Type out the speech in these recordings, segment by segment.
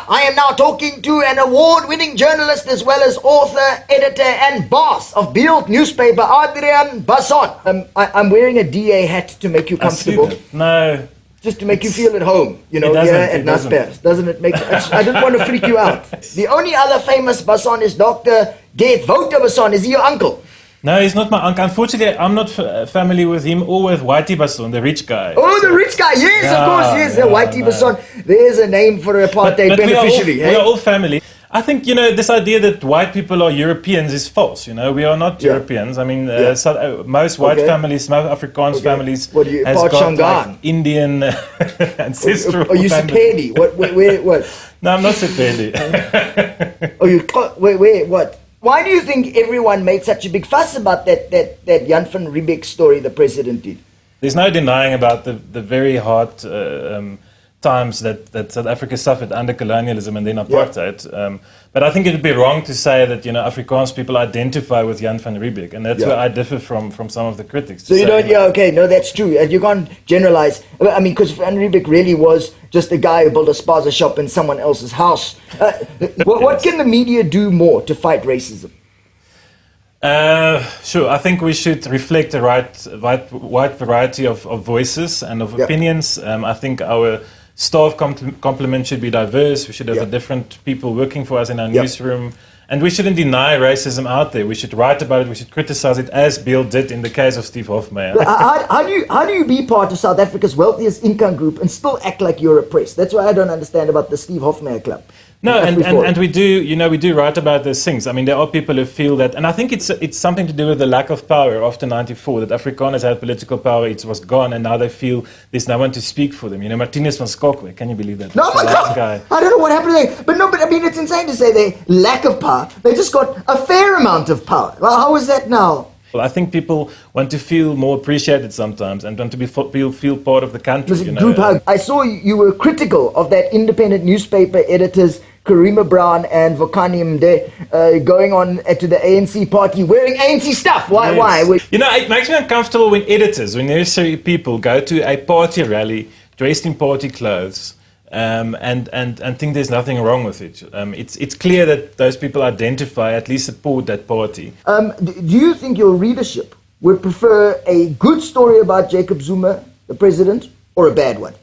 I am now talking to an award-winning journalist as well as author, editor and boss of Beeld newspaper, Adriaan Basson. I'm wearing a DA hat to make you comfortable. No. Just to make you feel at home, you know, here at Naspers. Doesn't it make... I didn't want to freak you out. The only other famous Basson is Dr. Basson. Is he your uncle? No, he's not my uncle. Unfortunately, I'm not family with him or with Whitey Basson, the rich guy. Oh, the rich guy. Yes, of course. Yes, Whitey Basson. There's a name for an apartheid beneficiary. We are all family. I think, this idea that white people are Europeans is false. We are not Europeans. I mean, most white families, most Afrikaans families has got like Indian ancestral Are you Sepedi? What? No, I'm not Sepedi. Wait, what? Why do you think everyone made such a big fuss about that Jan van Riebeeck story the president did? There's no denying about the very hard times that South Africa suffered under colonialism and then apartheid. But I think it would be wrong to say that Afrikaans people identify with Jan van Riebeeck, and that's where I differ from some of the critics. So you don't? No, that's true. You can't generalize. I mean, because Van Riebeeck really was just a guy who built a spaza shop in someone else's house. What can the media do more to fight racism? Sure, I think we should reflect a wide variety of voices and of opinions. I think our staff complement should be diverse. We should have different people working for us in our newsroom. And we shouldn't deny racism out there. We should write about it. We should criticize it, as Beeld did in the case of Steve Hofmeyr. How do you be part of South Africa's wealthiest income group and still act like you're oppressed? That's what I don't understand about the Steve Hofmeyr Club. No, and we do write about those things. I mean, there are people who feel that, and I think it's something to do with the lack of power after '94. That Afrikaners had political power, it was gone, and now they feel there's no one to speak for them. Martinez van Schalkwyk, can you believe that? No, my God, I don't know what happened there. But I mean, it's insane to say they lack of power. They just got a fair amount of power. Well, how is that now? Well, I think people want to feel more appreciated sometimes and want to feel part of the country. Group hug. I saw you were critical of that independent newspaper editors Karima Brown and Vokani Mde going on to the ANC party wearing ANC stuff. Why? Yes. Why? It makes me uncomfortable when editors, when necessary people go to a party rally dressed in party clothes and think there's nothing wrong with it. It's clear that those people identify, at least support that party. Do you think your readership would prefer a good story about Jacob Zuma, the president, or a bad one?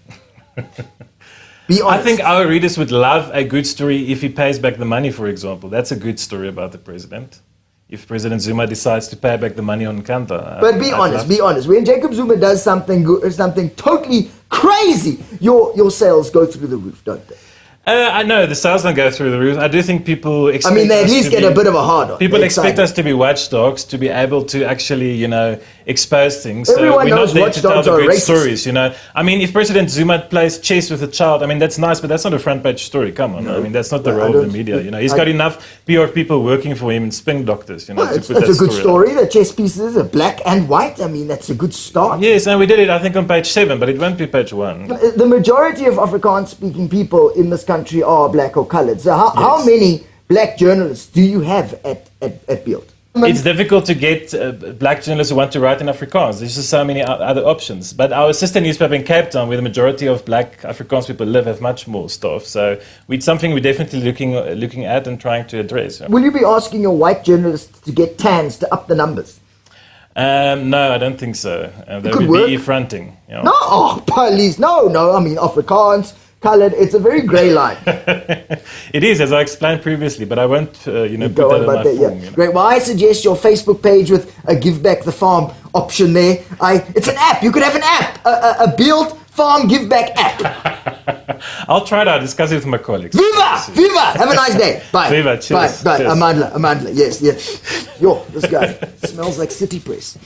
Be honest. I think our readers would love a good story if he pays back the money, for example. That's a good story about the president. If President Zuma decides to pay back the money on Kanta. But be honest. When Jacob Zuma does something totally crazy, your sales go through the roof, don't they? I know the sales don't go through the roof. I do think people expect. I mean, they at least get a bit of a hard on. People expect us to be watchdogs, to be able to actually, expose things. Everyone we're knows not there to tell watchdogs the are good racist. stories. I mean, if President Zuma plays chess with a child, I mean, that's nice, but that's not a front page story. Come on, I mean, that's not the role of the media. He's got enough PR people working for him and spin doctors. It's a good story. The chess pieces are black and white. I mean, that's a good start. Yes, and we did it, I think, on page 7, but it won't be page 1. The majority of Afrikaans-speaking people in this country are black or coloured. So how many black journalists do you have at Beeld? It's difficult to get black journalists who want to write in Afrikaans. There's just so many other options. But our sister newspaper in Cape Town, where the majority of black Afrikaans people live, have much more staff. So it's something we're definitely looking at and trying to address. Will you be asking your white journalists to get tans to up the numbers? No, I don't think so. That would be affronting. No, please, no. I mean, Afrikaans, coloured, it's a very grey line. It is, as I explained previously, but I won't put that in my form. Great. Well, I suggest your Facebook page with a Give Back the Farm option there. It's an app. You could have an app, a Beeld Farm Give Back app. I'll try it out. Discuss it with my colleagues. Viva! Have a nice day. Bye. Viva, cheers. Bye. Amandla. Yes. Yo, this guy smells like City Press.